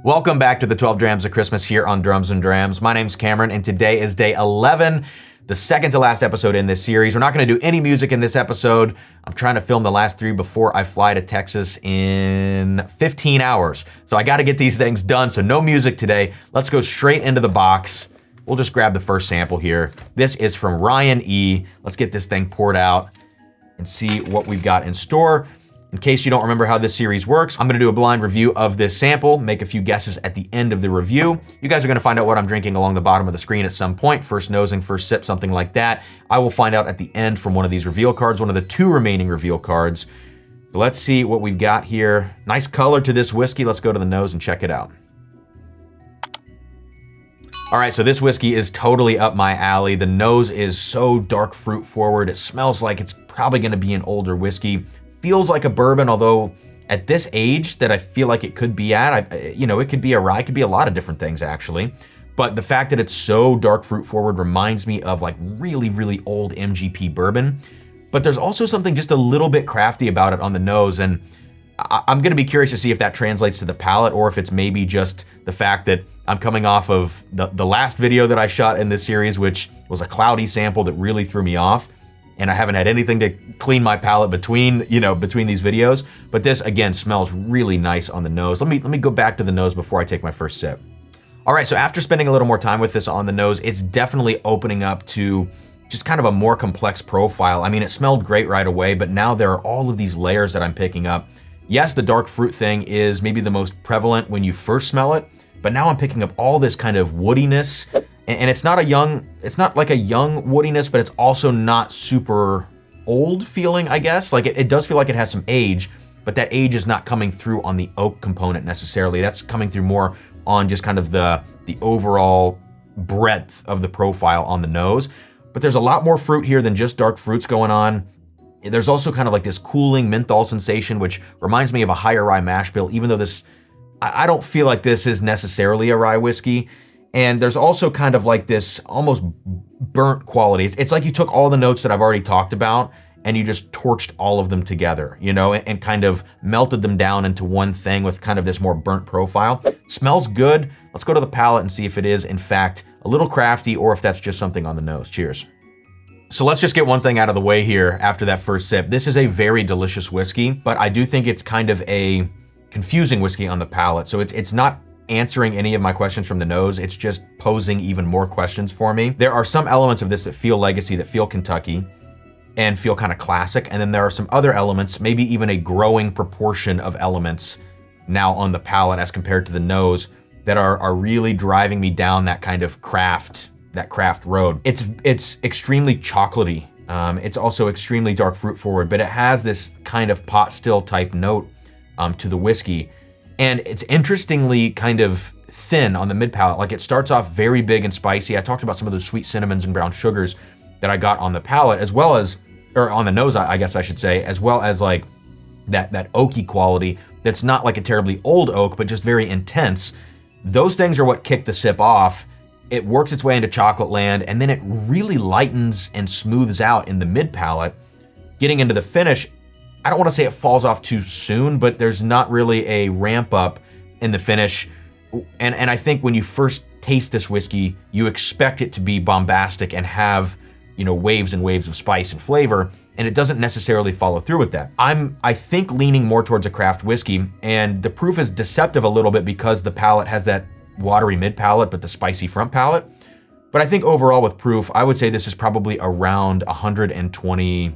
Welcome back to the 12 Drams of Christmas here on Drums and Drams. My name's Cameron, and today is day 11, the second to last episode in this series. We're not gonna do any music in this episode. I'm trying to film the last 3 before I fly to Texas in 15 hours. So I gotta get these things done, so no music today. Let's go straight into the box. We'll just grab the first sample here. This is from Ryan E. Let's get this thing poured out and see what we've got in store. In case you don't remember how this series works, I'm gonna do a blind review of this sample, make a few guesses at the end of the review. You guys are gonna find out what I'm drinking along the bottom of the screen at some point, first nosing, first sip, something like that. I will find out at the end from one of these reveal cards, one of the 2 remaining reveal cards. But let's see what we've got here. Nice color to this whiskey. Let's go to the nose and check it out. All right, so this whiskey is totally up my alley. The nose is so dark fruit forward. It smells like it's probably gonna be an older whiskey. Feels like a bourbon, although at this age that I feel like it could be at, it could be a rye, it could be a lot of different things actually. But the fact that it's so dark fruit forward reminds me of like really, really old MGP bourbon. But there's also something just a little bit crafty about it on the nose, and I'm gonna be curious to see if that translates to the palate or if it's maybe just the fact that I'm coming off of the last video that I shot in this series, which was a cloudy sample that really threw me off. And I haven't had anything to clean my palate between these videos. But this, again, smells really nice on the nose. Let me go back to the nose before I take my first sip. All right, so after spending a little more time with this on the nose, it's definitely opening up to just kind of a more complex profile. I mean, it smelled great right away, but now there are all of these layers that I'm picking up. Yes, the dark fruit thing is maybe the most prevalent when you first smell it, but now I'm picking up all this kind of woodiness. And it's not like a young woodiness, but it's also not super old feeling, I guess. Like it does feel like it has some age, but that age is not coming through on the oak component necessarily. That's coming through more on just kind of the overall breadth of the profile on the nose. But there's a lot more fruit here than just dark fruits going on. There's also kind of like this cooling menthol sensation, which reminds me of a higher rye mash bill, even though I don't feel like this is necessarily a rye whiskey. And there's also kind of like this almost burnt quality. It's like you took all the notes that I've already talked about and you just torched all of them together, and kind of melted them down into one thing with kind of this more burnt profile. Smells good. Let's go to the palate and see if it is in fact a little crafty or if that's just something on the nose. Cheers. So let's just get one thing out of the way here after that first sip. This is a very delicious whiskey, but I do think it's kind of a confusing whiskey on the palate. So it's not answering any of my questions from the nose, it's just posing even more questions for me. There are some elements of this that feel legacy, that feel Kentucky, and feel kind of classic, and then there are some other elements, maybe even a growing proportion of elements now on the palate as compared to the nose, that are really driving me down that kind of craft road. It's extremely chocolatey. It's also extremely dark fruit forward, but it has this kind of pot still type note to the whiskey. And it's interestingly kind of thin on the mid palate. Like it starts off very big and spicy. I talked about some of those sweet cinnamons and brown sugars that I got on the palate, or on the nose, I guess I should say, as well as like that oaky quality that's not like a terribly old oak, but just very intense. Those things are what kick the sip off. It works its way into chocolate land, and then it really lightens and smooths out in the mid palate. Getting into the finish, I don't want to say it falls off too soon, but there's not really a ramp up in the finish. And I think when you first taste this whiskey, you expect it to be bombastic and have, waves and waves of spice and flavor, and it doesn't necessarily follow through with that. I think leaning more towards a craft whiskey, and the proof is deceptive a little bit because the palate has that watery mid palate, but the spicy front palate. But I think overall with proof, I would say this is probably around 120,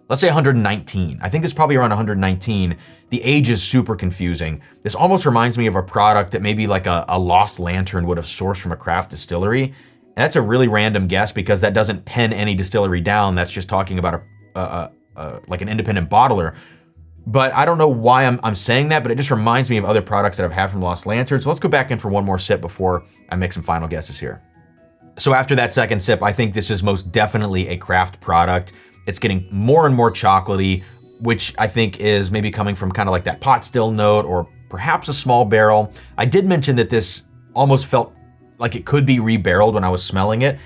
let's say 119. I think this is probably around 119. The age is super confusing. This almost reminds me of a product that maybe like a Lost Lantern would have sourced from a craft distillery. And that's a really random guess because that doesn't pin any distillery down. That's just talking about like an independent bottler. But I don't know why I'm saying that, but it just reminds me of other products that I've had from Lost Lantern. So let's go back in for one more sip before I make some final guesses here. So after that second sip, I think this is most definitely a craft product. It's getting more and more chocolatey, which I think is maybe coming from kind of like that pot still note or perhaps a small barrel. I did mention that this almost felt like it could be rebarreled when I was smelling it.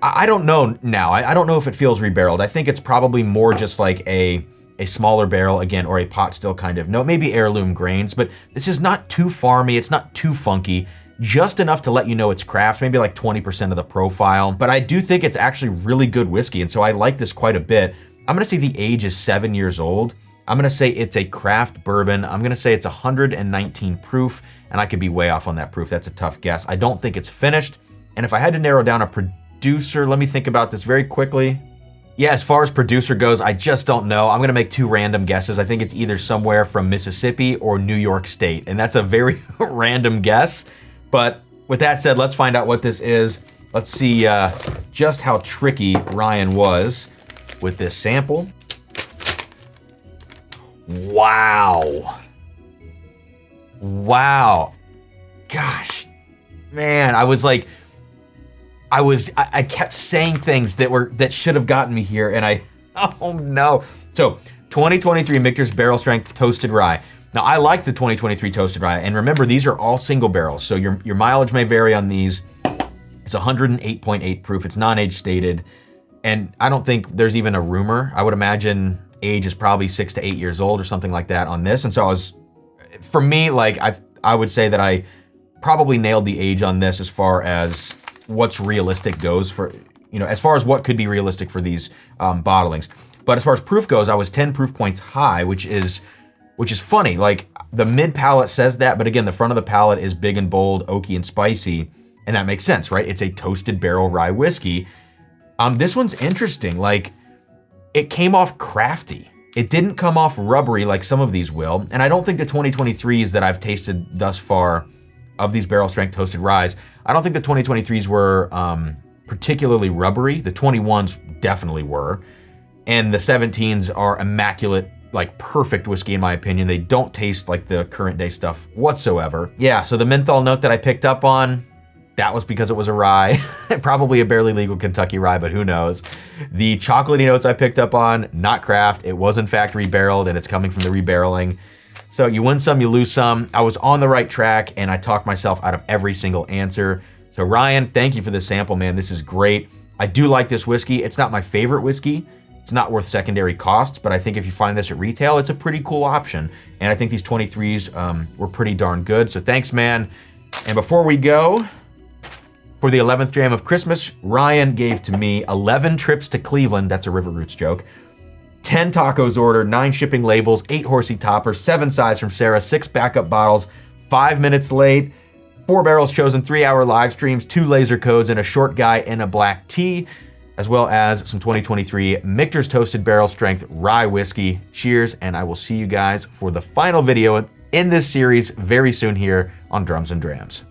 I don't know now. I don't know if it feels rebarreled. I think it's probably more just like a a smaller barrel again, or a pot still kind of note, maybe heirloom grains, but this is not too farmy, it's not too funky, just enough to let you know it's craft, maybe like 20% of the profile. But I do think it's actually really good whiskey, and so I like this quite a bit. I'm gonna say the age is 7 years old. I'm gonna say it's a craft bourbon. I'm gonna say it's 119 proof, and I could be way off on that proof. That's a tough guess. I don't think it's finished. And if I had to narrow down a producer, let me think about this very quickly. Yeah, as far as producer goes, I just don't know. I'm gonna make 2 random guesses. I think it's either somewhere from Mississippi or New York State, and that's a very random guess. But with that said, let's find out what this is. Let's see just how tricky Ryan was with this sample. Wow. Wow. Gosh, man, I kept saying things that should have gotten me here, and oh no. So 2023 Michter's Barrel Strength Toasted Rye. Now I like the 2023 Toasted Rye, and remember these are all single barrels, so your mileage may vary on these. It's 108.8 proof, it's non-age stated, and I don't think there's even a rumor. I would imagine age is probably 6 to 8 years old or something like that on this, and so for me, like I would say that I probably nailed the age on this as far as what's realistic goes for, as far as what could be realistic for these bottlings. But as far as proof goes, I was 10 proof points high, which is funny. Like the mid palate says that, but again, the front of the palate is big and bold, oaky and spicy, and that makes sense, right? It's a toasted barrel rye whiskey. This one's interesting. Like it came off crafty. It didn't come off rubbery like some of these will, and I don't think the 2023s that I've tasted thus far of these barrel strength toasted ryes, I don't think the 2023s were particularly rubbery. The 21s definitely were. And the 17s are immaculate, like perfect whiskey in my opinion. They don't taste like the current day stuff whatsoever. Yeah, so the menthol note that I picked up on, that was because it was a rye. Probably a barely legal Kentucky rye, but who knows. The chocolatey notes I picked up on, not craft. It was in fact rebarreled, and it's coming from the rebarreling. So you win some, you lose some. I was on the right track, and I talked myself out of every single answer. So Ryan, thank you for this sample, man. This is great. I do like this whiskey. It's not my favorite whiskey. It's not worth secondary costs, but I think if you find this at retail, it's a pretty cool option. And I think these 23s were pretty darn good. So thanks, man. And before we go, for the 11th dram of Christmas, Ryan gave to me 11 trips to Cleveland. That's a River Roots joke. 10 tacos ordered, 9 shipping labels, 8 horsey toppers, 7 sides from Sarah, 6 backup bottles, 5 minutes late, 4 barrels chosen, 3-hour live streams, 2 laser codes, and a short guy in a black tee, as well as some 2023 Michter's Toasted Barrel Strength Rye Whiskey. Cheers, and I will see you guys for the final video in this series very soon here on Drums and Drams.